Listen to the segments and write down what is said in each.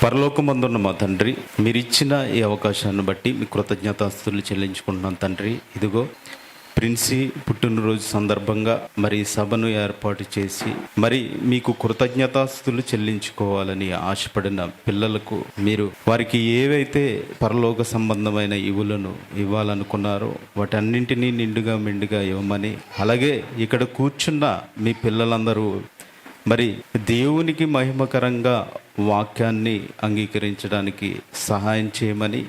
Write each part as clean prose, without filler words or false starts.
పరలోకమందున్న మా తండ్రి, మీరిచ్చిన ఈ అవకాశాన్ని బట్టి మీ కృతజ్ఞతాస్తుతులు చెల్లించుకుంటున్నాం తండ్రి. ఇదిగో ప్రిన్సీ పుట్టినరోజు సందర్భంగా మరి సభను ఏర్పాటు చేసి మరి మీకు కృతజ్ఞతాస్తుతులు చెల్లించుకోవాలని ఆశపడిన పిల్లలకు మీరు వారికి ఏవైతే పరలోక సంబంధమైన ఇవులను ఇవ్వాలనుకున్నారో వాటన్నింటినీ నిండుగా మెండుగా ఇవ్వమని, అలాగే ఇక్కడ కూర్చున్న మీ పిల్లలందరూ మరి దేవునికి మహిమకరంగా వాక్యాన్ని అంగీకరించడానికి సహాయం చేయమని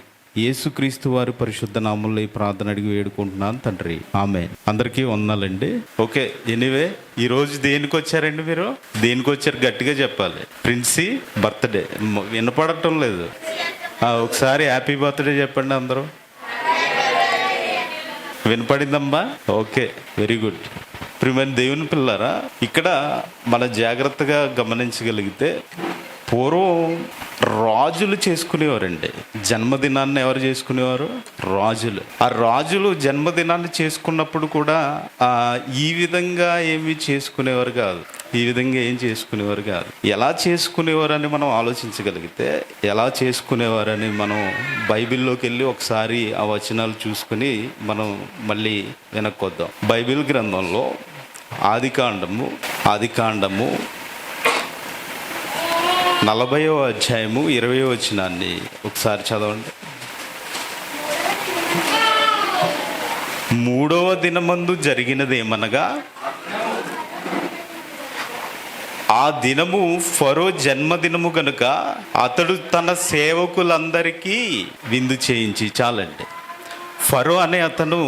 యేసుక్రీస్తు వారి పరిశుద్ధ నామంలో ఈ ప్రార్థన అడిగి వేడుకుంటున్నాను తండ్రి, ఆమేన్. అందరికీ వందనాలండి. ఓకే, ఎనీవే ఈరోజు దేనికి వచ్చారండి? మీరు దేనికి వచ్చారు? గట్టిగా చెప్పాలి. ప్రిన్సీ బర్త్డే వినపడటం లేదు. ఒకసారి హ్యాపీ బర్త్డే చెప్పండి అందరూ. వినపడిందమ్మా? Okay, very good. ప్రియమైన దేవుని పిల్లారా, ఇక్కడ మన జాగ్రత్తగా గమనించగలిగితే పూర్వం రాజులు చేసుకునేవారండి జన్మదినాన్ని. ఎవరు చేసుకునేవారు? రాజులు. ఆ రాజులు జన్మదినాన్ని చేసుకున్నప్పుడు కూడా ఈ విధంగా ఏమి చేసుకునేవారు కాదు. ఈ విధంగా ఏం చేసుకునేవారు కాదు. ఎలా చేసుకునేవారని మనం ఆలోచించగలిగితే, ఎలా చేసుకునేవారని మనం బైబిల్లోకి వెళ్ళి ఒకసారి ఆ వచనాలు చూసుకుని మనం మళ్ళీ వెనక్కొద్దాం. బైబిల్ గ్రంథంలో ఆదికాండము 40వ అధ్యాయము 20వ వచనాన్ని ఒకసారి చదవండి. 3వ దినమందు జరిగినదేమనగా, ఆ దినము ఫరో జన్మదినము గనుక అతడు తన సేవకులందరికీ విందు చేయించి. చాలండి. ఫరో అనే అతను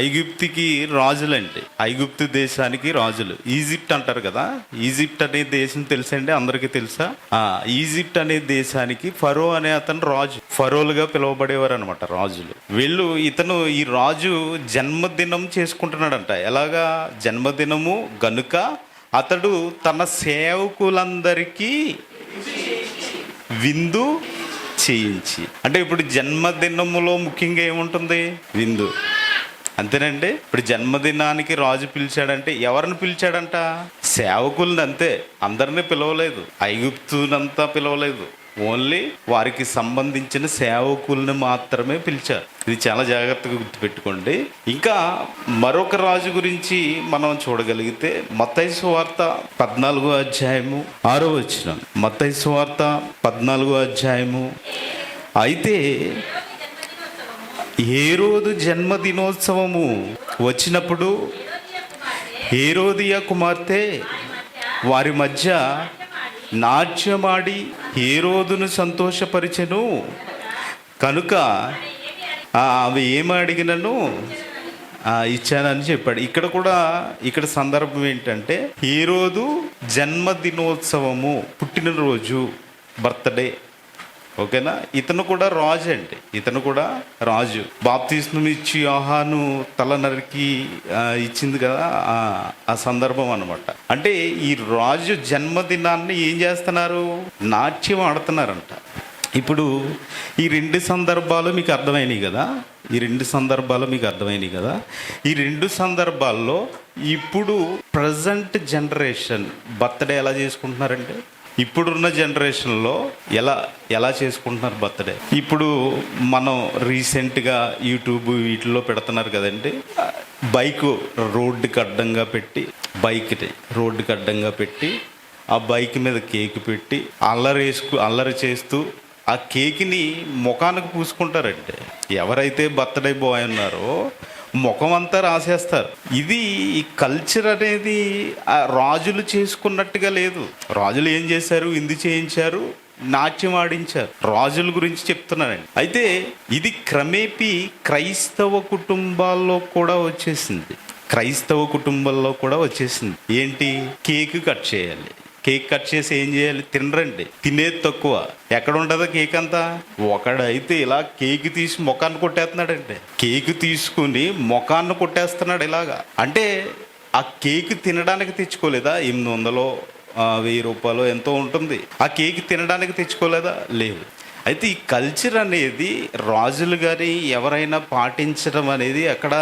ఐగుప్తికి రాజులండి. ఐగుప్తు దేశానికి రాజులు. ఈజిప్ట్ అంటారు కదా, ఈజిప్ట్ అనే దేశం తెలుసండి, అందరికీ తెలుసా? ఈజిప్ట్ అనే దేశానికి ఫరో అనే అతను రాజు. ఫరోలుగా పిలువబడేవారు అనమాట రాజులు. ఇతను ఈ రాజు జన్మదినం చేసుకుంటున్నాడంట. ఎలాగా? జన్మదినము గనుక అతడు తన సేవకులందరికీ విందు చేయించి. అంటే ఇప్పుడు జన్మదినములో ముఖ్యంగా ఏముంటుంది? విందు. అంతేనండి. ఇప్పుడు జన్మదినానికి రాజు పిలిచాడంటే ఎవరిని పిలిచాడంట? సేవకుల్ని. అంతే. అందరినీ పిలవలేదు. ఐగుప్తునంతా పిలవలేదు. ఓన్లీ వారికి సంబంధించిన సేవకుల్ని మాత్రమే పిలిచారు. ఇది చాలా జాగ్రత్తగా గుర్తుపెట్టుకోండి. ఇంకా మరొక రాజు గురించి మనం చూడగలిగితే మత్తయి సువార్త 14వ అధ్యాయము 6వ వచనం. మత్తయి సువార్త 14వ అధ్యాయము. అయితే హేరోదు జన్మదినోత్సవము వచ్చినప్పుడు హేరోదియ కుమార్తె వారి మధ్య నాట్యమాడి హేరోదును సంతోషపరిచెను కనుక అవి ఏమి అడిగినను ఇచ్చానని చెప్పాడు. ఇక్కడ సందర్భం ఏంటంటే హేరోదు జన్మదినోత్సవము, పుట్టినరోజు, బర్త్డే. ఓకేనా? ఇతను కూడా రాజు అండి. ఇతను కూడా రాజు. బాప్తిస్మం ఇచ్చి యోహాను తల నరికి ఇచ్చింది కదా, ఆ సందర్భం అనమాట. అంటే ఈ రాజు జన్మదినాన్ని ఏం చేస్తున్నారు? నాట్యం ఆడుతున్నారంట. ఇప్పుడు ఈ రెండు సందర్భాలు మీకు అర్థమైనాయి కదా. ఈ రెండు సందర్భాల్లో ఇప్పుడు ప్రజెంట్ జనరేషన్ బర్త్డే ఎలా చేసుకుంటున్నారంటే, ఇప్పుడున్న జనరేషన్లో ఎలా చేసుకుంటున్నారు బర్త్డే? ఇప్పుడు మనం రీసెంట్గా యూట్యూబ్ వీటిల్లో పెడుతున్నారు కదండి. రోడ్డుకి అడ్డంగా పెట్టి ఆ బైక్ మీద కేక్ పెట్టి అల్లరి చేస్తూ ఆ కేక్ని ముఖానికి పూసుకుంటారంటే, ఎవరైతే బర్త్డే బాయ్ ఉన్నారో ముఖం అంతా రాసేస్తారు. ఇది ఈ కల్చర్ అనేది రాజులు చేసుకున్నట్టుగా లేదు. రాజులు ఏం చేశారు? విందు చేయించారు, నాట్యం ఆడించారు. రాజుల గురించి చెప్తున్నానండి. అయితే ఇది క్రమేపీ క్రైస్తవ కుటుంబాల్లో కూడా వచ్చేసింది. ఏంటి? కేక్ కట్ చేయాలి. కేక్ కట్ చేసి ఏం చేయాలి? తినరండి. తినేది తక్కువ. ఎక్కడ ఉండదో కేక్ అంతా? ఒకడైతే ఇలా కేక్ తీసి ముఖాన్ని కొట్టేస్తున్నాడండి. కేక్ తీసుకుని ముఖాన్ని కొట్టేస్తున్నాడు ఇలాగా. అంటే ఆ కేక్ తినడానికి తెచ్చుకోలేదా? 800 1000 రూపాయలు ఎంతో ఉంటుంది. ఆ కేక్ తినడానికి తెచ్చుకోలేదా? లేదు. అయితే ఈ కల్చర్ అనేది రాజులు కానీ ఎవరైనా పాటించడం అనేది అక్కడ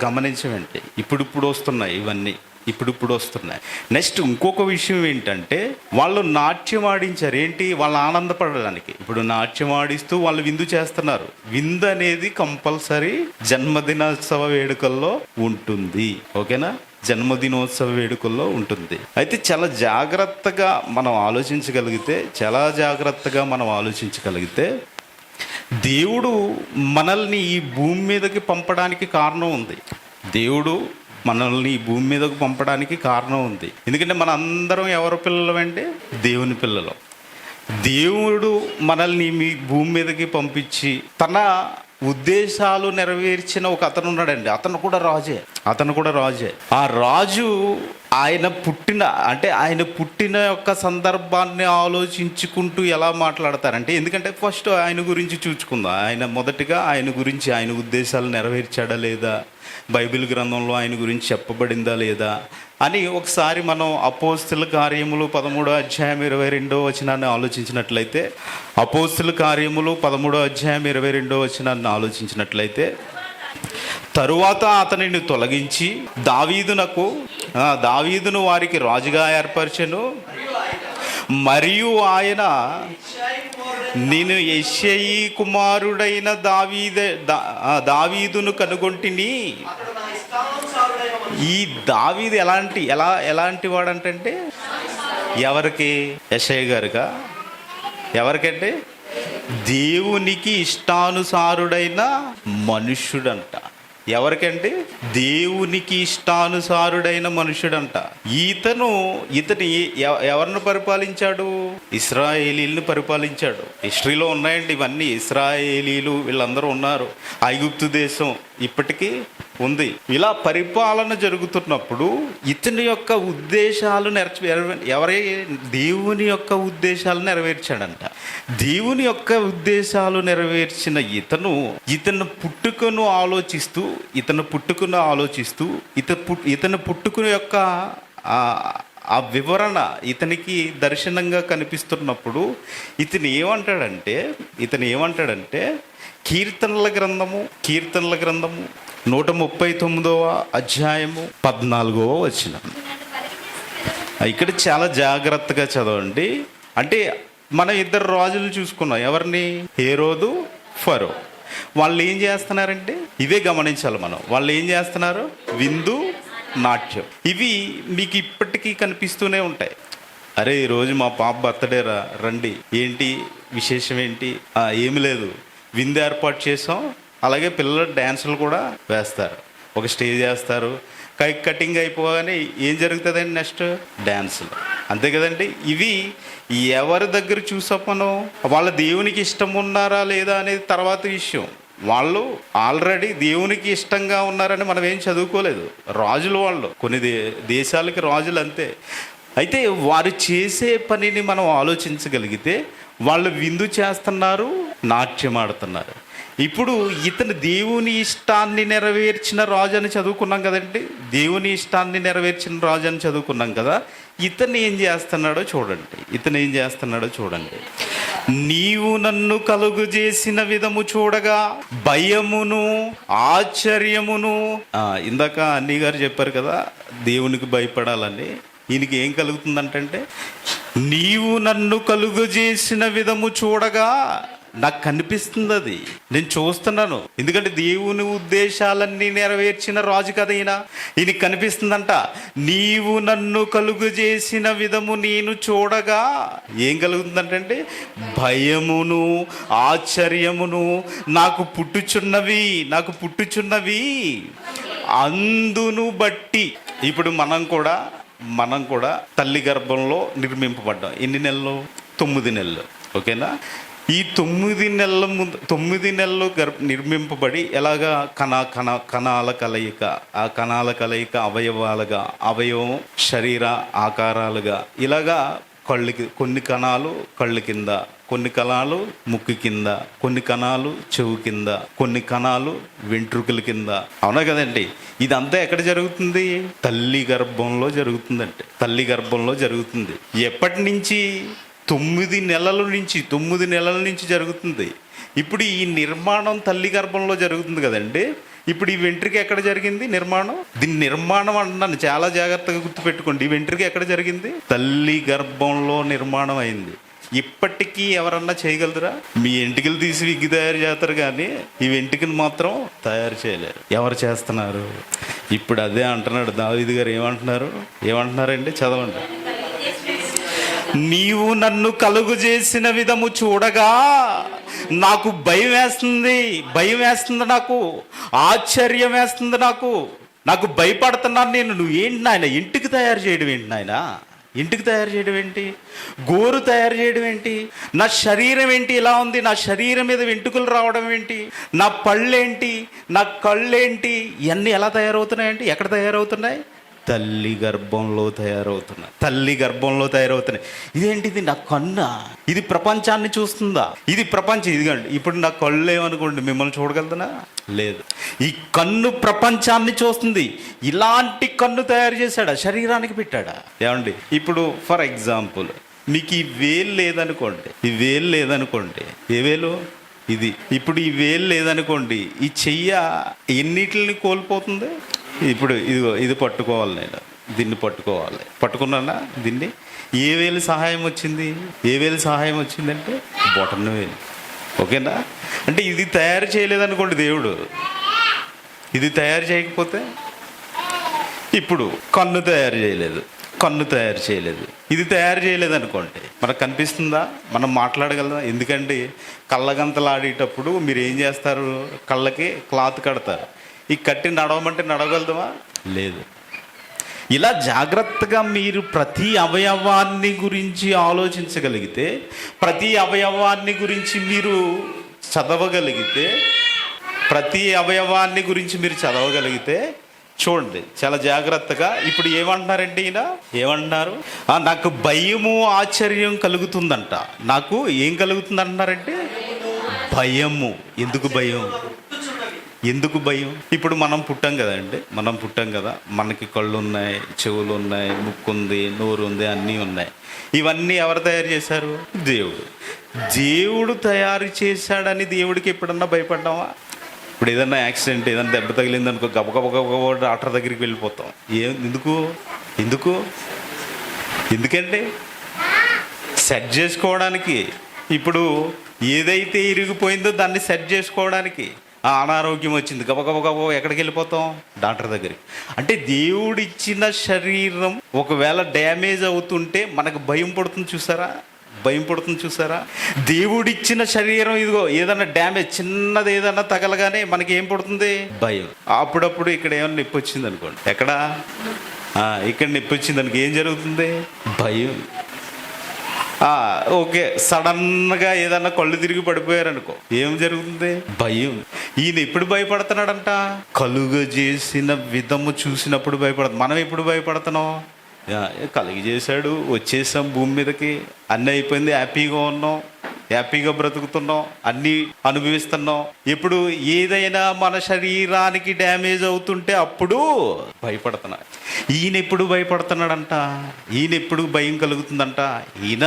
గమనించమంటే ఇప్పుడు వస్తున్నాయి ఇవన్నీ. ఇప్పుడు వస్తున్నాయి. నెక్స్ట్ ఇంకొక విషయం ఏంటంటే, వాళ్ళు నాట్యం ఆడించారు. ఏంటి? వాళ్ళు ఆనందపడడానికి. ఇప్పుడు నాట్యం ఆడిస్తూ వాళ్ళు విందు చేస్తున్నారు. విందు అనేది కంపల్సరీ జన్మదినోత్సవ వేడుకల్లో ఉంటుంది. ఓకేనా? జన్మదినోత్సవ వేడుకల్లో ఉంటుంది. అయితే చాలా జాగ్రత్తగా మనం ఆలోచించగలిగితే దేవుడు మనల్ని ఈ భూమి మీదకి పంపడానికి కారణం ఉంది. ఎందుకంటే మన అందరం ఎవరి పిల్లలు అంటే దేవుని పిల్లలు. దేవుడు మనల్ని మీ భూమి మీదకి పంపించి తన ఉద్దేశాలు నెరవేర్చిన ఒక అతను ఉన్నాడండి. అతను కూడా రాజే. ఆ రాజు ఆయన పుట్టిన యొక్క సందర్భాన్ని ఆలోచించుకుంటూ ఎలా మాట్లాడతారంటే, ఎందుకంటే ఫస్ట్ ఆయన గురించి చూసుకుందాం. ఆయన గురించి ఆయన ఉద్దేశాలు నెరవేర్చాడా లేదా, బైబిల్ గ్రంథంలో ఆయన గురించి చెప్పబడిందా లేదా అని ఒకసారి మనం అపోస్తుల కార్యములు 13వ అధ్యాయం 22వ వచనాన్ని ఆలోచించినట్లయితే, తరువాత అతనిని తొలగించి దావీదును వారికి రాజుగా ఏర్పరచెను. మరియు ఆయన, నేను యెష్షయి కుమారుడైన దావీదును కనుగొంటిని. ఈ దావీదు ఎలాంటి వాడంటే, ఎవరికి? యెషయా గారుగా. ఎవరికంటే దేవునికి ఇష్టానుసారుడైన మనుష్యుడంట. ఎవరికంటే దేవునికి ఇష్టానుసారుడైన మనుషుడంట. ఇతను ఎవరిని పరిపాలించాడు? ఇశ్రాయేలీలను పరిపాలించాడు. హిస్టరీలో ఉన్నాయండి ఇవన్నీ. ఇశ్రాయేలీలు వీళ్ళందరూ ఉన్నారు. ఐగుప్తు దేశం ఇప్పటికీ ఉంది. ఇలా పరిపాలన జరుగుతున్నప్పుడు ఇతని యొక్క ఉద్దేశాలు దేవుని యొక్క ఉద్దేశాలు నెరవేర్చాడంట. దేవుని యొక్క ఉద్దేశాలు నెరవేర్చిన ఇతను పుట్టుకను ఆలోచిస్తూ ఇతని పుట్టుకను యొక్క ఆ వివరణ ఇతనికి దర్శనంగా కనిపిస్తున్నప్పుడు ఇతను ఏమంటాడంటే కీర్తనల గ్రంథము 139వ అధ్యాయము 14వ వచనం. ఇక్కడ చాలా జాగ్రత్తగా చదవండి. అంటే మన ఇద్దరు రాజులు చూసుకున్నాం. ఎవరిని? హేరోదు, ఫరో. వాళ్ళు ఏం చేస్తున్నారంటే, ఇవే గమనించాలి మనం. వాళ్ళు ఏం చేస్తున్నారు? విందు, నాట్యం. ఇవి మీకు ఇప్పటికీ కనిపిస్తూనే ఉంటాయి. అరే ఈరోజు మా పాప బర్త్డే రండి, ఏంటి విశేషం ఏంటి? ఏమి లేదు, విందు ఏర్పాటు చేసాం. అలాగే పిల్లలు డ్యాన్సులు కూడా వేస్తారు. ఒక స్టేజ్ వేస్తారు. కేక్ కటింగ్ అయిపోగానే ఏం జరుగుతుందండి? నెక్స్ట్ డ్యాన్సులు. అంతే కదండి. ఇవి ఎవరి దగ్గర చూసాం మనం? వాళ్ళ దేవునికి ఇష్టం ఉన్నారా లేదా అనేది తర్వాత విషయం. వాళ్ళు ఆల్రెడీ దేవునికి ఇష్టంగా ఉన్నారని మనం ఏం చదువుకోలేదు. రాజులు వాళ్ళు, కొన్ని దేశాలకి రాజులు అంతే. అయితే వారు చేసే పనిని మనం ఆలోచించగలిగితే, వాళ్ళు విందు చేస్తున్నారు, నాట్యం ఆడుతున్నారు. ఇప్పుడు ఇతను దేవుని ఇష్టాన్ని నెరవేర్చిన రాజు అని చదువుకున్నాం కదండి. దేవుని ఇష్టాన్ని నెరవేర్చిన రాజు అని చదువుకున్నాం కదా. ఇతను ఏం చేస్తున్నాడో చూడండి. నీవు నన్ను కలుగు చేసిన విధము చూడగా భయమును ఆశ్చర్యమును. ఇందాక అన్నీ గారు చెప్పారు కదా దేవునికి భయపడాలని. ఈయనకి ఏం కలుగుతుందంటే, నీవు నన్ను కలుగు చేసిన విధము చూడగా నాకు కనిపిస్తుంది. అది నేను చూస్తున్నాను. ఎందుకంటే దేవుని ఉద్దేశాలన్నీ నెరవేర్చిన రాజు కదా ఈయనకి కనిపిస్తుందంట. నీవు నన్ను కలుగు చేసిన విధము నేను చూడగా ఏం కలుగుతుందంటే, భయమును ఆశ్చర్యమును నాకు పుట్టుచున్నవి అందును బట్టి. ఇప్పుడు మనం కూడా తల్లి గర్భంలో నిర్మింపబడ్డాం. ఎన్ని నెలలు? 9 నెలలు. ఓకేనా? ఈ 9 నెలలు నిర్మింపబడి ఎలాగా కణాల కలయిక, ఆ కణాల కలయిక అవయవం శరీర ఆకారాలుగా, ఇలాగా కొన్ని కణాలు కళ్ళు కింద, కొన్ని కణాలు ముక్కు కింద, కొన్ని కణాలు చెవు కింద, కొన్ని కణాలు వెంట్రుకల కింద. అవునా కదండి? ఇదంతా ఎక్కడ జరుగుతుంది? తల్లి గర్భంలో జరుగుతుంది. ఎప్పటి నుంచి? 9 నెలల నుంచి జరుగుతుంది. ఇప్పుడు ఈ నిర్మాణం తల్లి గర్భంలో జరుగుతుంది కదండి. ఇప్పుడు ఈ వెంట్రుక ఎక్కడ జరిగింది నిర్మాణం? దీని నిర్మాణం అంటున్నాను, చాలా జాగ్రత్తగా గుర్తుపెట్టుకోండి. ఈ వెంట్రుక ఎక్కడ జరిగింది? తల్లి గర్భంలో నిర్మాణం అయింది. ఇప్పటికీ ఎవరన్నా చేయగలదురా? మీ ఎంటికలు తీసి విగ్గి తయారు చేస్తారు కానీ ఈ వెంట్రుకను మాత్రం తయారు చేయలేరు. ఎవరు చేస్తున్నారు? ఇప్పుడు అదే అంటున్నాడు దావీదు గారు. ఏమంటున్నారండి? చదవండి. నీవు నన్ను కలుగు చేసిన విధము చూడగా నాకు భయం వేస్తుంది, నాకు ఆశ్చర్యం వేస్తుంది, నాకు భయపడుతున్నాను నేను. నువ్వేంటి నాయన ఇంటికి తయారు చేయడం ఏంటి నాయన? ఇంటికి తయారు చేయడం ఏంటి? గోరు తయారు చేయడం ఏంటి? నా శరీరం ఏంటి ఇలా ఉంది? నా శరీరం మీద వెంట్రుకలు రావడం ఏంటి? నా పళ్ళేంటి? నా కళ్ళేంటి? ఇవన్నీ ఎలా తయారవుతున్నాయండి? ఎక్కడ తయారవుతున్నాయి? తల్లి గర్భంలో తయారవుతున్నాయి. ఇదేంటిది? నా కన్నా ఇది ప్రపంచాన్ని చూస్తుందా? ఇది ప్రపంచం. ఇదిగోండి, ఇప్పుడు నా కళ్ళు ఏమనుకోండి, మిమ్మల్ని చూడగలుగుతున్నా? లేదు. ఈ కన్ను ప్రపంచాన్ని చూస్తుంది. ఇలాంటి కన్ను తయారు చేశాడా? శరీరానికి పెట్టాడా? ఏమండి, ఇప్పుడు ఫర్ ఎగ్జాంపుల్ మీకు ఈ వేలు లేదనుకోండి, ఏ వేలు? ఇది. ఇప్పుడు ఈ వేలు లేదనుకోండి, ఈ చెయ్య ఎన్నిటిని కోల్పోతుంది? ఇప్పుడు ఇదిగో ఇది పట్టుకోవాలి, నేను దీన్ని పట్టుకున్నానా? దీన్ని ఏ వేలు సహాయం వచ్చిందంటే బొటన వేలు. ఓకేనా? అంటే ఇది తయారు చేయలేదనుకోండి దేవుడు, ఇది తయారు చేయకపోతే, ఇప్పుడు కన్ను తయారు చేయలేదు, ఇది తయారు చేయలేదనుకోండి, మనకు కనిపిస్తుందా? మనం మాట్లాడగలదా? ఎందుకంటే కళ్ళగంతలు ఆడేటప్పుడు మీరు ఏం చేస్తారు? కళ్ళకి క్లాత్ కడతారు. ఈ కట్టి నడవమంటే నడవగలదమా? లేదు. ఇలా జాగ్రత్తగా మీరు ప్రతి అవయవాన్ని గురించి ఆలోచించగలిగితే, ప్రతి అవయవాన్ని గురించి మీరు చదవగలిగితే చూడండి చాలా జాగ్రత్తగా. ఇప్పుడు ఏమంటున్నారంటే ఏమంటున్నారు? నాకు భయము ఆశ్చర్యం కలుగుతుందంట. నాకు ఏం కలుగుతుంది అంటున్నారంటే భయము. ఎందుకు భయం? ఇప్పుడు మనం పుట్టాం కదా, మనకి కళ్ళు ఉన్నాయి, చెవులు ఉన్నాయి, ముక్కు ఉంది, నోరు ఉంది, అన్నీ ఉన్నాయి. ఇవన్నీ ఎవరు తయారు చేశారు? దేవుడు తయారు చేశాడని దేవుడికి ఎప్పుడన్నా భయపడ్డావా? ఇప్పుడు ఏదన్నా యాక్సిడెంట్, ఏదైనా దెబ్బ తగిలింది అనుకో, గబగబ డాక్టర్ దగ్గరికి వెళ్ళిపోతాం. ఎందుకంటే సెట్ చేసుకోవడానికి. ఇప్పుడు ఏదైతే ఇరిగిపోయిందో దాన్ని సెట్ చేసుకోవడానికి. అనారోగ్యం వచ్చింది, గబగబ ఎక్కడికి వెళ్ళిపోతాం? డాక్టర్ దగ్గరికి. అంటే దేవుడిచ్చిన శరీరం ఒకవేళ డ్యామేజ్ అవుతుంటే మనకు భయం పడుతుంది చూసారా? దేవుడిచ్చిన శరీరం ఇదిగో ఏదన్నా డ్యామేజ్, చిన్నది ఏదన్నా తగలగానే మనకి ఏం పడుతుంది? భయం. అప్పుడప్పుడు ఇక్కడ ఏమన్నా నొప్పి వచ్చింది అనుకోండి, ఇక్కడ నొప్పి వచ్చింది అనుకో, ఏం జరుగుతుంది? భయం. ఓకే, సడన్గా ఏదన్నా కళ్ళు తిరిగి పడిపోయారనుకో, ఏం జరుగుతుంది? భయం. ఈయన ఎప్పుడు భయపడుతున్నాడంట? కలుగజేసిన విధము చూసినప్పుడు భయపడదు. మనం ఎప్పుడు భయపడుతున్నాం? కలిగజేశాడు, వచ్చేసాం భూమి మీదకి, అన్నీ అయిపోయింది, హ్యాపీగా బ్రతుకుతున్నాం, అన్నీ అనుభవిస్తున్నాం. ఎప్పుడు ఏదైనా మన శరీరానికి డ్యామేజ్ అవుతుంటే అప్పుడు భయపడుతున్నా. ఈయన ఎప్పుడు భయపడుతున్నాడంట? ఈయన ఎప్పుడు భయం కలుగుతుందంట? ఈయన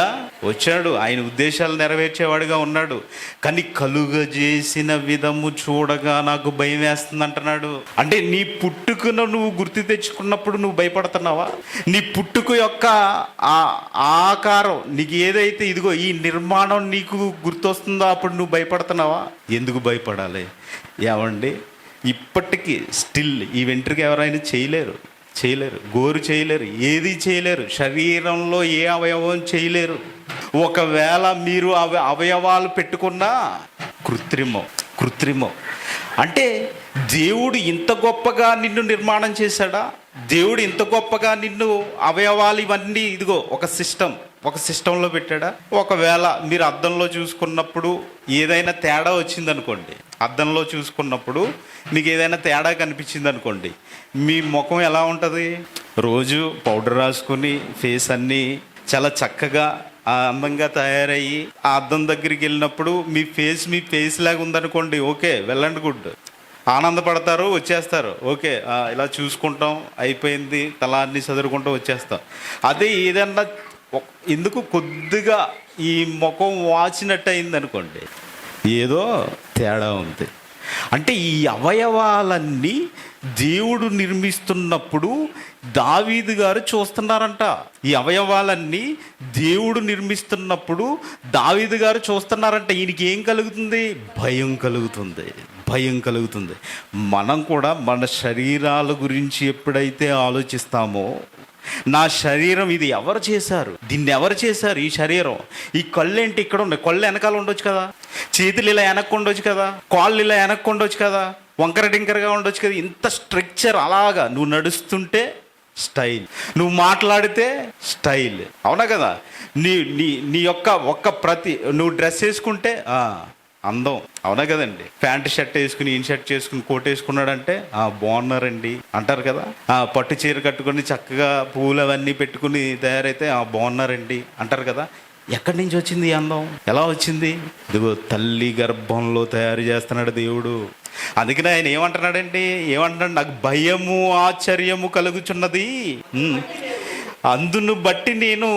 వచ్చాడు, ఆయన ఉద్దేశాలు నెరవేర్చేవాడుగా ఉన్నాడు, కానీ కలుగజేసిన విధము చూడగా నాకు భయం వేస్తుంది అంటున్నాడు. అంటే నీ పుట్టుకను నువ్వు గుర్తు తెచ్చుకున్నప్పుడు నువ్వు భయపడుతున్నావా? నీ పుట్టుక యొక్క ఆకారం నీకు ఏదైతే ఇదిగో ఈ నిర్మాణం నీకు గుర్తొస్తుందో అప్పుడు నువ్వు భయపడుతున్నావా? ఎందుకు భయపడాలి? ఏమండి, ఇప్పటికీ స్టిల్ ఈ వెంట్రుక ఎవరైనా చేయలేరు, గోరు చేయలేరు, ఏది చేయలేరు, శరీరంలో ఏ అవయవం చేయలేరు. ఒకవేళ మీరు అవయవాలు పెట్టుకున్నా కృత్రిమం. అంటే దేవుడు ఇంత గొప్పగా నిన్ను నిర్మాణం చేశాడా? దేవుడు ఇంత గొప్పగా నిన్ను అవయవాలు ఇవన్నీ ఇదిగో ఒక సిస్టంలో పెట్టాడా? ఒకవేళ మీరు అద్దంలో చూసుకున్నప్పుడు ఏదైనా తేడా వచ్చిందనుకోండి, అద్దంలో చూసుకున్నప్పుడు మీకు ఏదైనా తేడా కనిపించింది అనుకోండి, మీ ముఖం ఎలా ఉంటుంది? రోజు పౌడర్ రాసుకొని ఫేస్ అన్నీ చాలా చక్కగా అందంగా తయారయ్యి ఆ అద్దం దగ్గరికి వెళ్ళినప్పుడు మీ ఫేస్ లాగా ఉందనుకోండి, ఓకే, వెళ్ళండి, గుడ్, ఆనందపడతారు, వచ్చేస్తారు. ఓకే, ఇలా చూసుకుంటాం, అయిపోయింది, తల అన్ని చదువుకుంటాం, వచ్చేస్తాం. అదే ఏదన్నా ఎందుకు కొద్దిగా ఈ ముఖం వాచినట్టు అయింది అనుకోండి, ఏదో తేడా ఉంది. అంటే ఈ అవయవాలన్నీ దేవుడు నిర్మిస్తున్నప్పుడు దావీదు గారు చూస్తున్నారంట. ఈ అవయవాలన్నీ దేవుడు నిర్మిస్తున్నప్పుడు దావీదు గారు చూస్తున్నారంట. ఈయనకి ఏం కలుగుతుంది? భయం కలుగుతుంది, భయం కలుగుతుంది. మనం కూడా మన శరీరాల గురించి ఎప్పుడైతే ఆలోచిస్తామో, నా శరీరం ఇది ఎవరు చేశారు, దీన్ని ఎవరు చేశారు, ఈ శరీరం, ఈ కళ్ళు ఏంటి ఇక్కడ ఉన్నాయి, కళ్ళు వెనకాల ఉండొచ్చు కదా, చేతులు ఇలా వెనక్కు ఉండొచ్చు కదా, కాళ్ళు ఇలా వెనక్కు ఉండొచ్చు కదా, వంకర టింకరగా ఉండొచ్చు కదా. ఇంత స్ట్రక్చర్ అలాగా నువ్వు నడుస్తుంటే స్టైల్, నువ్వు మాట్లాడితే స్టైల్, అవునా కదా? నీ నీ నీ యొక్క నువ్వు డ్రెస్ వేసుకుంటే అందం, అవునా కదండి? ప్యాంట్ షర్ట్ వేసుకుని ఇన్-షర్ట్ చేసుకుని కోట్ వేసుకున్నాడంటే బాగున్నారండి అంటారు కదా. పట్టు చీర కట్టుకుని చక్కగా పూలు అవన్నీ పెట్టుకుని తయారైతే బాగున్నారండి అంటారు కదా. ఎక్కడి నుంచి వచ్చింది ఈ అందం? ఎలా వచ్చింది? ఇదిగో తల్లి గర్భంలో తయారు చేస్తున్నాడు దేవుడు. అందుకనే ఆయన ఏమంటున్నాడండి? ఏమంటున్నాడు? నాకు భయము ఆశ్చర్యము కలుగుచున్నది, అందును బట్టి నేను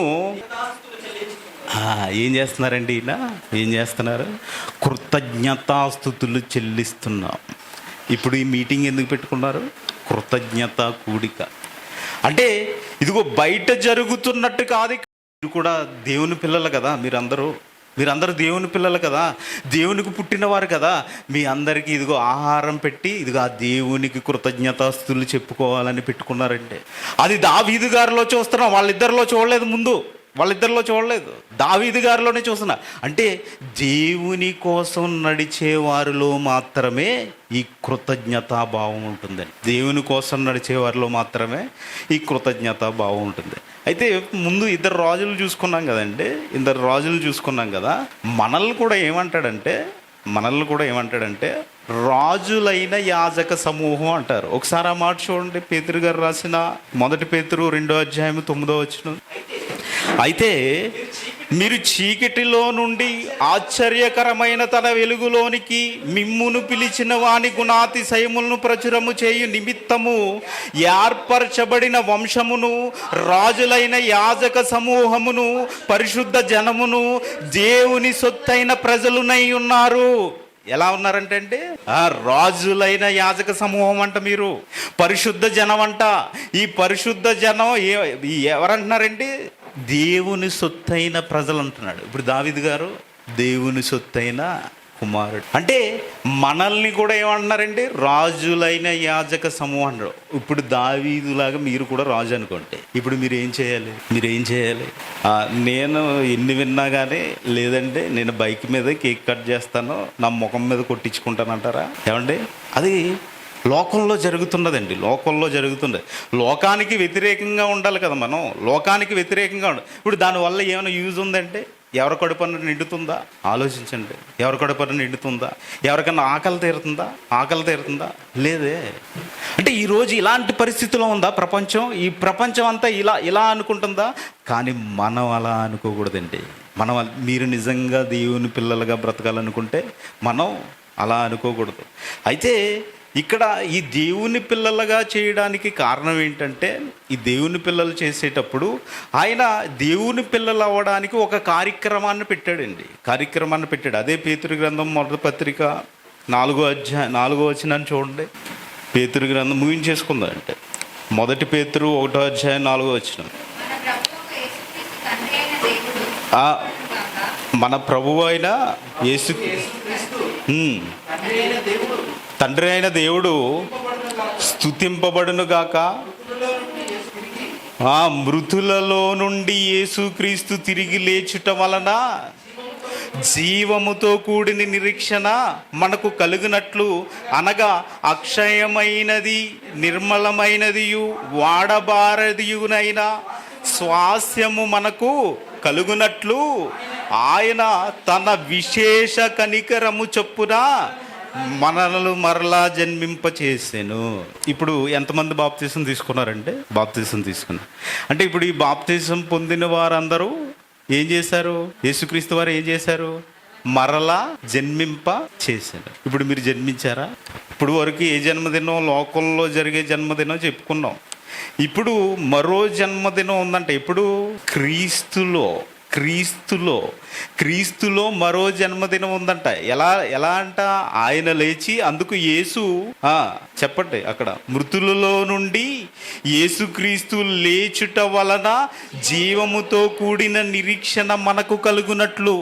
ఏం చేస్తున్నారండి? ఈయన ఏం చేస్తున్నారు? కృతజ్ఞతాస్తుతులు చెల్లిస్తున్నాం. ఇప్పుడు ఈ మీటింగ్ ఎందుకు పెట్టుకున్నారు? కృతజ్ఞత కూడిక. అంటే ఇదిగో బయట జరుగుతున్నట్టు కాదు, మీరు కూడా దేవుని పిల్లలు కదా, మీరందరూ దేవుని పిల్లలు కదా, దేవునికి పుట్టినవారు కదా. మీ అందరికీ ఇదిగో ఆహారం పెట్టి ఇదిగో ఆ దేవునికి కృతజ్ఞతాస్తుతులు చెప్పుకోవాలని పెట్టుకున్నారంటే, అది దావీదు గారిలో చూస్తున్నాం. వాళ్ళిద్దరిలో చూడలేదు, దావీదు గారిలోనే చూస్తున్నా. అంటే దేవుని కోసం నడిచే వారిలో మాత్రమే ఈ కృతజ్ఞతాభావం ఉంటుందండి. దేవుని కోసం నడిచే వారిలో మాత్రమే ఈ కృతజ్ఞతాభావం ఉంటుంది. అయితే ముందు ఇద్దరు రాజులు చూసుకున్నాం కదా. మనల్ని కూడా ఏమంటాడంటే రాజులైన యాజక సమూహం అంటారు. ఒకసారి ఆ మాట చూడండి, పేతురు గారు రాసిన 1 పేతురు 2:9. అయితే మీరు చీకటిలో నుండి ఆశ్చర్యకరమైన తన వెలుగులోనికి మిమ్మును పిలిచిన వాని గుణాతిశయములను ప్రచురము చేయు నిమిత్తము ఏర్పరచబడిన వంశమును, రాజులైన యాజక సమూహమును, పరిశుద్ధ జనమును, దేవుని సొత్తైన ప్రజలునై ఉన్నారు. ఎలా ఉన్నారంటే రాజులైన యాజక సమూహం అంట, మీరు పరిశుద్ధ జనం అంట. ఈ పరిశుద్ధ జనం ఎవరంటున్నారండి? దేవుని సొత్తైన ప్రజలు అంటున్నాడు. ఇప్పుడు దావీదు గారు దేవుని సొత్తైన కుమారుడు. అంటే మనల్ని కూడా ఏమంటున్నారండి? రాజులైన యాజక సమూహం. ఇప్పుడు దావీదులాగా మీరు కూడా రాజు అనుకోండి. ఇప్పుడు మీరు ఏం చేయాలి? నేను ఎన్ని విన్నా కానీ, లేదంటే నేను బైక్ మీద కేక్ కట్ చేస్తాను, నా ముఖం మీద కొట్టించుకుంటానంటారా? ఏమండి? అది లోకంలో జరుగుతున్నదండి. లోకానికి వ్యతిరేకంగా ఉండాలి కదా మనం. లోకానికి వ్యతిరేకంగా ఉండాలి. ఇప్పుడు దానివల్ల ఏమైనా యూజ్ ఉందంటే, ఎవరి కడుపున నిండుతుందా? ఆలోచించండి. ఎవరి కడుపున నిండుతుందా? ఎవరికన్నా ఆకలి తీరుతుందా? లేదే. అంటే ఈరోజు ఇలాంటి పరిస్థితిలో ఉందా ప్రపంచం? ఈ ప్రపంచం అంతా ఇలా అనుకుంటుందా? కానీ మనం అలా అనుకోకూడదండి. మీరు నిజంగా దేవుని పిల్లలుగా బ్రతకాలనుకుంటే మనం అలా అనుకోకూడదు. అయితే ఇక్కడ ఈ దేవుని పిల్లలుగా చేయడానికి కారణం ఏంటంటే, ఈ దేవుని పిల్లలు చేసేటప్పుడు ఆయన దేవుని పిల్లలు అవ్వడానికి ఒక కార్యక్రమాన్ని పెట్టాడు. అదే పేతురు గ్రంథం 1వ పత్రిక 4వ వచనాన్ని చూడండి. పేతురు గ్రంథం ముగించేసుకుందంటే 1 పేతురు 1వ అధ్యాయం 4వ వచనం. మన ప్రభువు అయిన యేసు తండ్రి అయిన దేవుడు స్తుతింపబడును గాక. మృతులలో నుండి యేసుక్రీస్తు తిరిగి లేచుట వలన జీవముతో కూడిన నిరీక్షణ మనకు కలుగునట్లు, అనగా అక్షయమైనది, నిర్మలమైనదియు, వాడబారదియునైన స్వాస్యము మనకు కలుగునట్లు ఆయన తన విశేష కనికరము చొప్పున మనలను మరలా జన్మింపచేసాను. ఇప్పుడు ఎంతమంది బాప్తీసం తీసుకున్నారంటే? అంటే ఇప్పుడు ఈ బాప్తీసం పొందిన వారందరూ ఏం చేశారు? యేసుక్రీస్తు వారు ఏం చేశారు? మరలా జన్మింప చేశారు. ఇప్పుడు మీరు జన్మించారా? ఇప్పుడు వరకు ఏ జన్మదినం? లోకంలో జరిగే జన్మదినం చెప్పుకున్నాం. ఇప్పుడు మరో జన్మదినం ఉందంటే, ఇప్పుడు క్రీస్తులో మరో జన్మదినం ఉందంట. ఎలా అంట? ఆయన లేచి, అందుకు యేసు చెప్పండి అక్కడ, మృతులలో నుండి యేసుక్రీస్తు లేచుట వలన జీవముతో కూడిన నిరీక్షణ మనకు కలుగునట్లు.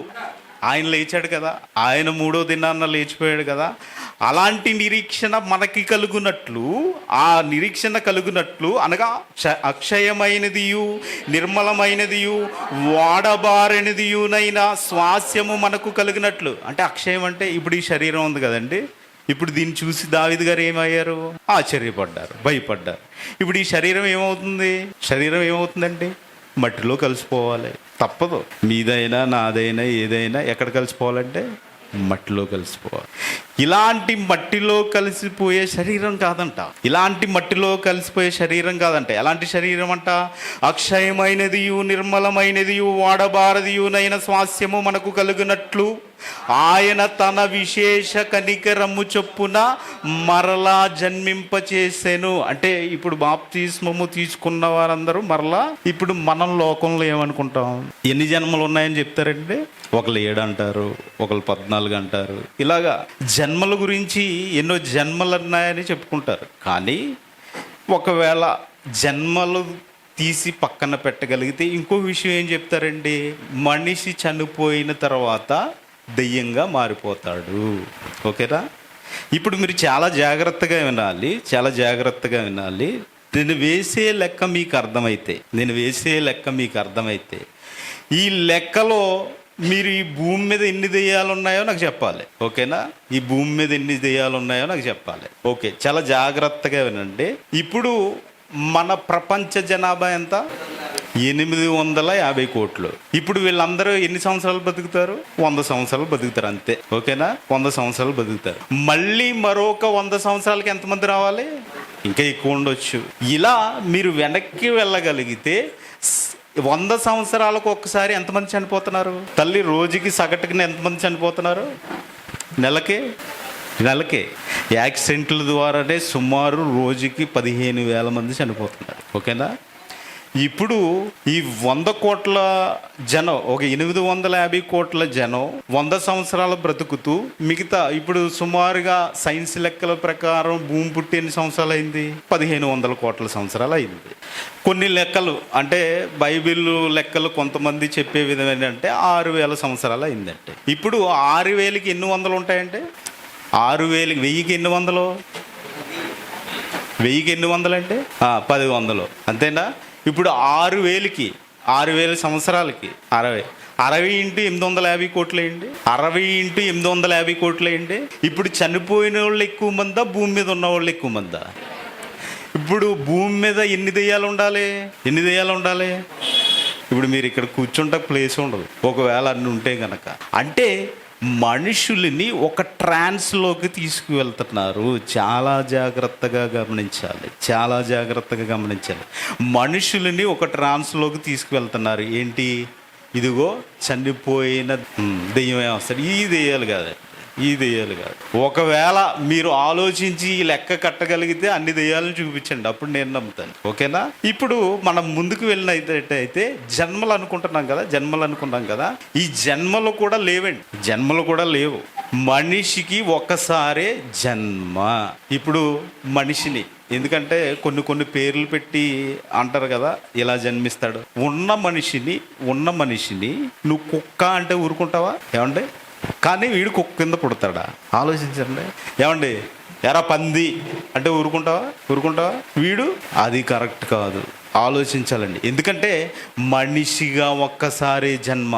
ఆయన లేచాడు కదా, ఆయన 3వ దినాన్న లేచిపోయాడు కదా, అలాంటి నిరీక్షణ మనకి కలుగునట్లు, ఆ నిరీక్షణ కలుగునట్లు అనగా అక్షయమైనదియు నిర్మలమైనదియు వాడబారినదియునైన స్వాస్యము మనకు కలిగినట్లు. అంటే అక్షయం అంటే ఇప్పుడు ఈ శరీరం ఉంది కదండి, ఇప్పుడు దీన్ని చూసి దావీదు గారు ఏమయ్యారు? ఆశ్చర్యపడ్డారు, భయపడ్డారు. ఇప్పుడు ఈ శరీరం ఏమవుతుందండి? మట్టిలో కలిసిపోవాలి, తప్పదు. మీదైనా నాదైనా ఏదైనా ఎక్కడ కలిసిపోవాలంటే మట్టిలో కలిసిపోవాలి. ఇలాంటి మట్టిలో కలిసిపోయే శరీరం కాదంట, ఎలాంటి శరీరం అంట? అక్షయమైనదియు నిర్మలమైనదియు వాడబారదియునైన స్వాస్యము మనకు కలుగునట్లు ఆయన తన విశేష కనికరము చొప్పున మరలా జన్మింపచేసెను. అంటే ఇప్పుడు బాప్తిస్మము తీసుకున్న వారందరూ మరలా, ఇప్పుడు మనం లోకంలో ఏమనుకుంటాం? ఎన్ని జన్మలు ఉన్నాయని చెప్తారండి? ఒకళ్ళు 7 అంటారు, ఒకళ్ళు 14 అంటారు. ఇలాగా జన్మల గురించి ఎన్నో జన్మలు ఉన్నాయని చెప్పుకుంటారు. కానీ ఒకవేళ జన్మలు తీసి పక్కన పెట్టగలిగితే ఇంకో విషయం ఏం చెప్తారండి? మనిషి చనిపోయిన తర్వాత దెయ్యంగా మారిపోతాడు. ఓకేనా? ఇప్పుడు మీరు చాలా జాగ్రత్తగా వినాలి. నేను వేసే లెక్క మీకు అర్థమైతే ఈ లెక్కలో మీరు ఈ భూమి మీద ఎన్ని దెయ్యాలు ఉన్నాయో నాకు చెప్పాలి. ఓకేనా? ఈ భూమి మీద ఎన్ని దెయ్యాలు ఉన్నాయో నాకు చెప్పాలి. ఓకే, చాలా జాగ్రత్తగా వినండి. ఇప్పుడు మన ప్రపంచ జనాభా ఎంత? 850 కోట్లు. ఇప్పుడు వీళ్ళందరూ ఎన్ని సంవత్సరాలు బతుకుతారు? 100 సంవత్సరాలు బతుకుతారు అంతే. ఓకేనా? 100 సంవత్సరాలు బతుకుతారు. మళ్ళీ మరొక 100 సంవత్సరాలకి ఎంతమంది రావాలి? ఇంకా ఎక్కువ ఉండొచ్చు. ఇలా మీరు వెనక్కి వెళ్ళగలిగితే 100 సంవత్సరాలకు ఒక్కసారి ఎంతమంది చనిపోతున్నారు? తల్లి, రోజుకి సగటుకుని ఎంతమంది చనిపోతున్నారు? నెలకే యాక్సిడెంట్ల ద్వారానే సుమారు రోజుకి 15,000 మంది చనిపోతున్నారు. ఓకేనా? ఇప్పుడు ఈ 100 కోట్ల జనం, ఒక 850 కోట్ల జనం 100 సంవత్సరాలు బ్రతుకుతూ, మిగతా ఇప్పుడు సుమారుగా సైన్స్ లెక్కల ప్రకారం భూమి పుట్టి ఎన్ని సంవత్సరాలు అయింది? 1500 కోట్ల సంవత్సరాలు అయింది. కొన్ని లెక్కలు అంటే బైబిల్ లెక్కలు కొంతమంది చెప్పే విధం ఏంటంటే 6000 సంవత్సరాలు అయిందంటే. ఇప్పుడు 6000కి ఎన్ని వందలు ఉంటాయంటే? 6000కి 1000కి ఎన్ని వందలు? 1000కి ఎన్ని వందలు అంటే 10 అంతేనా? ఇప్పుడు 6000 సంవత్సరాలకి 60 ఇంటూ 850 కోట్లు అయ్యండి. 60 ఇంటూ 850 కోట్లు అయ్యండి. ఇప్పుడు చనిపోయిన వాళ్ళు ఎక్కువ మందా, భూమి మీద ఉన్న వాళ్ళు ఎక్కువ మందా? ఇప్పుడు భూమి మీద ఎన్ని దెయ్యాలు ఉండాలి? ఇప్పుడు మీరు ఇక్కడ కూర్చుంటే ప్లేస్ ఉండదు, ఒకవేళ అన్ని ఉంటే కనుక. అంటే మనుషుల్ని ఒక ట్రాన్స్లోకి తీసుకువెళ్తున్నారు. చాలా జాగ్రత్తగా గమనించాలి. మనుషుల్ని ఒక ట్రాన్స్లోకి తీసుకువెళ్తున్నారు. ఏంటి? ఇదిగో చనిపోయిన దెయ్యమే వస్తాడు. ఈ దెయ్యాలు కాదు. ఒకవేళ మీరు ఆలోచించి ఈ లెక్క కట్టగలిగితే అన్ని దెయ్యాలను చూపించండి, అప్పుడు నేను నమ్ముతాను. ఓకేనా? ఇప్పుడు మనం ముందుకు వెళ్ళినట్టయితే జన్మలు అనుకున్నాం కదా, ఈ జన్మలు కూడా లేవు. మనిషికి ఒక్కసారే జన్మ. ఇప్పుడు మనిషిని, ఎందుకంటే కొన్ని పేర్లు పెట్టి అంటారు కదా, ఇలా జన్మిస్తాడు. ఉన్న మనిషిని నువ్వు కుక్క అంటే ఊరుకుంటావా? ఏమండి? కానీ వీడు కుక్క కింద పుడతాడా? ఆలోచించండి. ఏమండి? ఎరా పంది అంటే ఊరుకుంటావా? వీడు అది కరెక్ట్ కాదు. ఆలోచించాలండి. ఎందుకంటే మనిషిగా ఒక్కసారే జన్మ.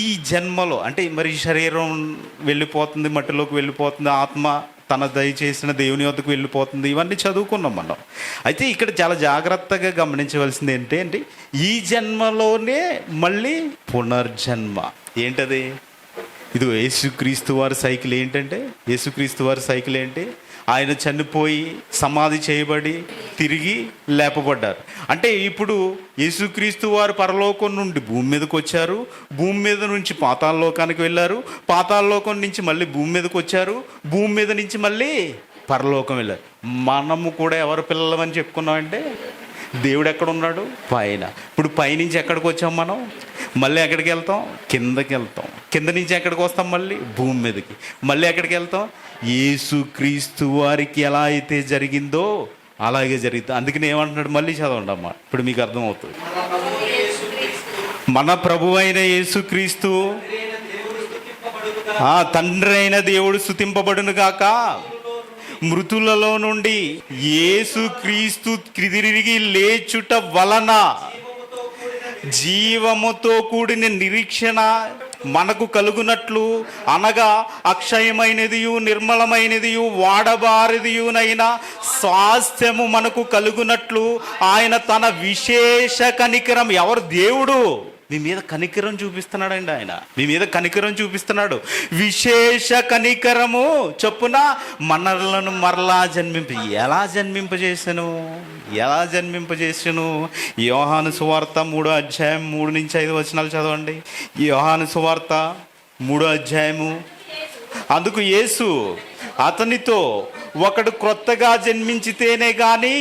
ఈ జన్మలో అంటే మరి శరీరం వెళ్ళిపోతుంది, మట్టిలోకి వెళ్ళిపోతుంది, ఆత్మ తన దయచేసిన దేవుని వద్దకు వెళ్ళిపోతుంది. ఇవన్నీ చదువుకున్నాం మనం. అయితే ఇక్కడ చాలా జాగ్రత్తగా గమనించవలసింది ఏంటంటే ఈ జన్మలోనే మళ్ళీ పునర్జన్మ. ఏంటది? ఇది యేసుక్రీస్తు వారి సైకిల్ ఏంటి? ఆయన చనిపోయి సమాధి చేయబడి తిరిగి లేపబడ్డారు. అంటే ఇప్పుడు యేసుక్రీస్తు వారు పరలోకం నుండి భూమి మీదకి వచ్చారు, భూమి మీద నుంచి పాతాళలోకానికి వెళ్ళారు, పాతాళలోకం నుంచి మళ్ళీ భూమి మీదకి వచ్చారు, భూమి మీద నుంచి మళ్ళీ పరలోకం వెళ్ళారు. మనము కూడా ఎవరు పిల్లలమని చెప్పుకున్నామంటే దేవుడు ఎక్కడ ఉన్నాడు? పైన. ఇప్పుడు పైనుంచి ఎక్కడికి వచ్చాం మనం? మళ్ళీ ఎక్కడికి వెళ్తాం? కిందకి వెళ్తాం. కింద నుంచి ఎక్కడికి వస్తాం? మళ్ళీ భూమి మీదకి. మళ్ళీ ఎక్కడికి వెళ్తాం? యేసుక్రీస్తు వారికి ఎలా అయితే జరిగిందో అలాగే జరుగుతుంది. అందుకని ఏమంటున్నాడు? మళ్ళీ చదవండి అమ్మా, ఇప్పుడు మీకు అర్థమవుతుంది. మన ప్రభు అయిన యేసుక్రీస్తు తండ్రి అయిన దేవుడు స్తుతింపబడును గాక. మృతులలో నుండి యేసుక్రీస్తు తిరిగి లేచుట వలన జీవముతో కూడిన నిరీక్షణ మనకు కలుగునట్లు, అనగా అక్షయమైనదియు నిర్మలమైనదియు వాడబారిదియునైన స్వాస్థ్యము మనకు కలుగునట్లు ఆయన తన విశేష కనికరం. ఎవరు? దేవుడు మీ మీద కనికరం చూపిస్తున్నాడండి. ఆయన మీ మీద కనికరం చూపిస్తున్నాడు. విశేష కనికరము చొప్పున మనలను మరలా ఎలా జన్మింపజేసాను? యోహాను సువార్త 3వ అధ్యాయం 3 నుంచి 5 వచనాలు చదవండి. యోహాను సువార్త 3వ అధ్యాయము. అందుకు యేసు అతనితో, ఒకడు క్రొత్తగా జన్మించితేనే గాని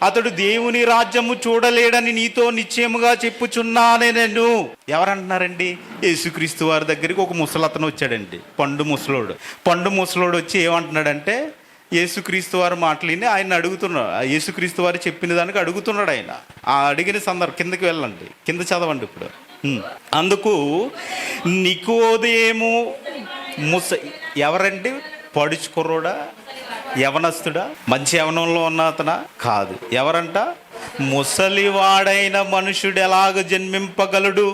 అతడు దేవుని రాజ్యము చూడలేడని నీతో నిశ్చయముగా చెప్పుచున్నానే నేను. ఎవరంటున్నారండి? యేసుక్రీస్తు వారి దగ్గరికి ఒక ముసలతను వచ్చాడండి, పండు ముసలోడు వచ్చి ఏమంటున్నాడంటే, యేసుక్రీస్తు వారి మాటలని ఆయన అడుగుతున్నాడు. యేసుక్రీస్తు వారు చెప్పిన దానికి అడుగుతున్నాడు. ఆయన ఆ అడిగిన సందర్భం కిందకి వెళ్ళండి, కింద చదవండి ఇప్పుడు. అందుకు నికోదేము ఎవరండి? పడుచుకుర్రోడా? యవనస్తుడా? మంచి యవనంలో ఉన్న అతనా? కాదు. ఎవరంట? ముసలివాడైన మనుషుడు ఎలాగ జన్మింపగలడు?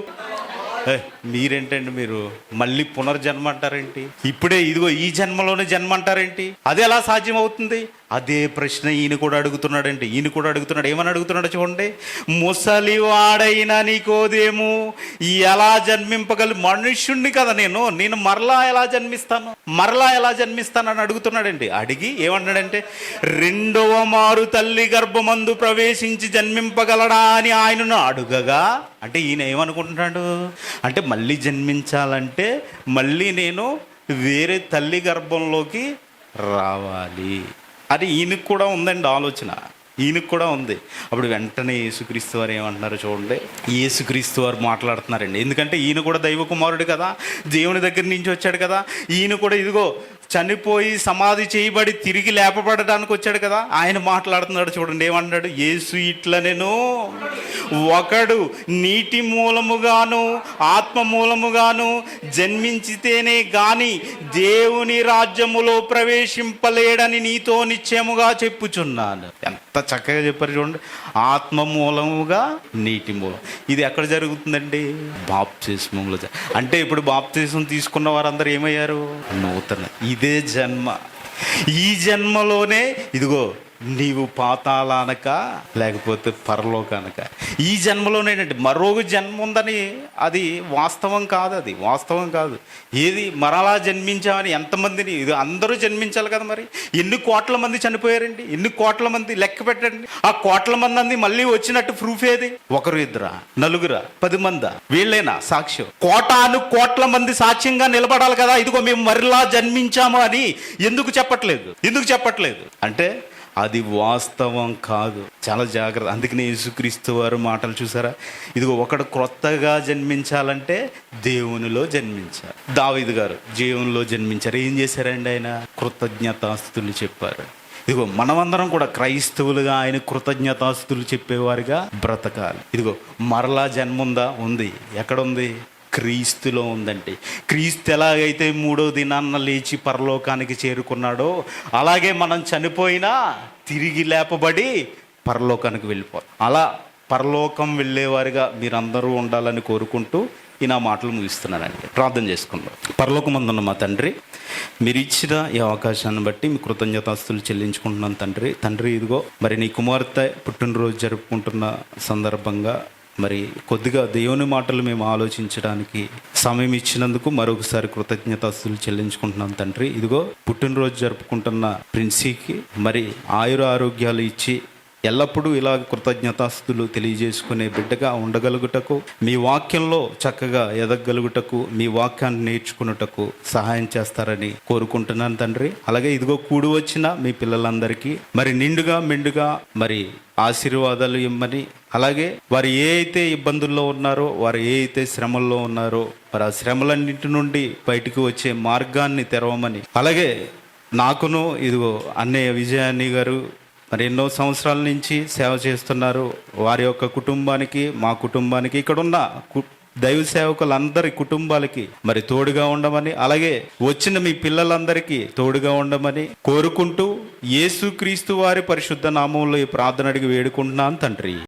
మీరేంటండి, మీరు మళ్ళీ పునర్జన్మ అంటారేంటి? ఇప్పుడే ఇదిగో ఈ జన్మలోనే జన్మ అంటారేంటి? అది ఎలా సాధ్యం అవుతుంది? అదే ప్రశ్న ఈయన కూడా అడుగుతున్నాడండి. ఏమని అడుగుతున్నాడు చూడండి. ముసలివాడైన నికోదేము ఎలా జన్మింపగలరు? మనుష్యుణ్ణి కదా నేను మరలా ఎలా జన్మిస్తాను అని అడుగుతున్నాడండి. అడిగి ఏమన్నాడంటే, 2వ మారు తల్లి గర్భమందు ప్రవేశించి జన్మింపగలడా అని ఆయనను అడుగగా, అంటే ఈయన ఏమనుకుంటున్నాడు అంటే, మళ్ళీ జన్మించాలంటే మళ్ళీ నేను వేరే తల్లి గర్భంలోకి రావాలి అది ఈయనకు కూడా ఉందండి ఆలోచన. ఈయనకు కూడా ఉంది. అప్పుడు వెంటనే యేసుక్రీస్తు వారు ఏమంటున్నారు చూడండి. యేసుక్రీస్తు వారు మాట్లాడుతున్నారండి. ఎందుకంటే ఈయన కూడా దైవ కుమారుడు కదా, దేవుని దగ్గర నుంచి వచ్చాడు కదా. ఈయన కూడా ఇదిగో చనిపోయి సమాధి చేయబడి తిరిగి లేపబడడానికి వచ్చాడు కదా. ఆయన మాట్లాడుతున్నాడు చూడండి. ఏమంటున్నాడు? యేసు ఇట్లా, నేను ఒకడు నీటి మూలముగాను ఆత్మ మూలముగాను జన్మించితేనే గాని దేవుని రాజ్యములో ప్రవేశింపలేడని నీతో నిశ్చయముగా చెప్పుచున్నాను. ఎంత చక్కగా చెప్పారు చూడండి. ఆత్మ మూలముగా నీటి మూలం. ఇది ఎక్కడ జరుగుతుందండి? బాప్తిస్మంలో. అంటే ఇప్పుడు బాప్తిస్మం తీసుకున్న వారందరూ ఏమయ్యారు? నూతన. ఇదే జన్మ. ఈ జన్మలోనే ఇదిగో నీవు పాతాళానక లేకపోతే పరలోకానక. ఈ జన్మలోనేనండి. మరో జన్మ ఉందని అది వాస్తవం కాదు. ఏది మరలా జన్మించామని ఎంతమందిని, ఇది అందరూ జన్మించాలి కదా. మరి ఎన్ని కోట్ల మంది చనిపోయారండి? ఎన్ని కోట్ల మంది లెక్క పెట్టండి. ఆ కోట్ల మంది మళ్ళీ వచ్చినట్టు ప్రూఫ్ ఏది? 1, 2, 4, 10 మంది వీళ్ళేనా సాక్ష్యం? కోట్ల మంది సాక్ష్యంగా నిలబడాలి కదా. ఇదిగో మేము మరలా జన్మించాము అని ఎందుకు చెప్పట్లేదు అంటే అది వాస్తవం కాదు. చాలా జాగ్రత్త. అందుకనే యేసుక్రీస్తు వారు మాటలు చూసారా? ఇదిగో ఒకడు క్రొత్తగా జన్మించాలంటే దేవునిలో జన్మించాలి. దావీదు గారు దేవునిలో జన్మించారు. ఏం చేశారండి? ఆయన కృతజ్ఞతాస్తుతులు చెప్పారు. ఇదిగో మనమందరం కూడా క్రైస్తవులుగా ఆయన కృతజ్ఞతాస్తుతులు చెప్పేవారిగా బ్రతకాలి. ఇదిగో మరలా జన్ముందా? ఉంది. ఎక్కడుంది? క్రీస్తులో ఉందండి. క్రీస్తు ఎలాగైతే 3వ దినాన్న లేచి పరలోకానికి చేరుకున్నాడో అలాగే మనం చనిపోయినా తిరిగి లేపబడి పరలోకానికి వెళ్ళిపోతాం. అలా పరలోకం వెళ్ళేవారిగా మీరందరూ ఉండాలని కోరుకుంటూ ఈ నా మాటలు ముగిస్తున్నానండి. ప్రార్థన చేసుకుందాం. పరలోకమందున్న మా తండ్రి, మీరు ఇచ్చిన ఈ అవకాశాన్ని బట్టి మీ కృతజ్ఞతాస్తులు చెల్లించుకుంటున్నాను తండ్రి. ఇదిగో మరి నీ కుమార్తె పుట్టినరోజు జరుపుకుంటున్న సందర్భంగా మరి కొద్దిగా దేవుని మాటలు మేము ఆలోచించడానికి సమయం ఇచ్చినందుకు మరొకసారి కృతజ్ఞతాస్తులు చెల్లించుకుంటున్నాం తండ్రి. ఇదిగో పుట్టినరోజు జరుపుకుంటున్న ప్రిన్సీకి మరి ఆయుర ఆరోగ్యాలు ఇచ్చి ఎల్లప్పుడూ ఇలా కృతజ్ఞతాస్తులు తెలియజేసుకునే బిడ్డగా ఉండగలుగుటకు, మీ వాక్యంలో చక్కగా ఎదగలుగుటకు, మీ వాక్యాన్ని నేర్చుకున్నటకు సహాయం చేస్తారని కోరుకుంటున్నాను తండ్రి. అలాగే ఇదిగో కూడి వచ్చిన మీ పిల్లలందరికీ మరి నిండుగా మెండుగా మరి ఆశీర్వాదాలు ఇమ్మని, అలాగే వారు ఏ అయితే ఇబ్బందుల్లో ఉన్నారో, వారు ఏ అయితే శ్రమల్లో ఉన్నారో మరి ఆ శ్రమలన్నింటి నుండి బయటికి వచ్చే మార్గాన్ని తెరవమని, అలాగే నాకును ఇదిగో అన్నయ్య విజయాన్ని గారు మరి ఎన్నో సంవత్సరాల నుంచి సేవ చేస్తున్నారు, వారి యొక్క కుటుంబానికి, మా కుటుంబానికి, ఇక్కడున్న దైవ సేవకులందరి కుటుంబాలకి మరి తోడుగా ఉండమని, అలాగే వచ్చిన మీ పిల్లలందరికీ తోడుగా ఉండమని కోరుకుంటూ యేసుక్రీస్తు వారి పరిశుద్ధ నామంలో ఈ ప్రార్థన అడిగి వేడుకుంటున్నాను తండ్రి.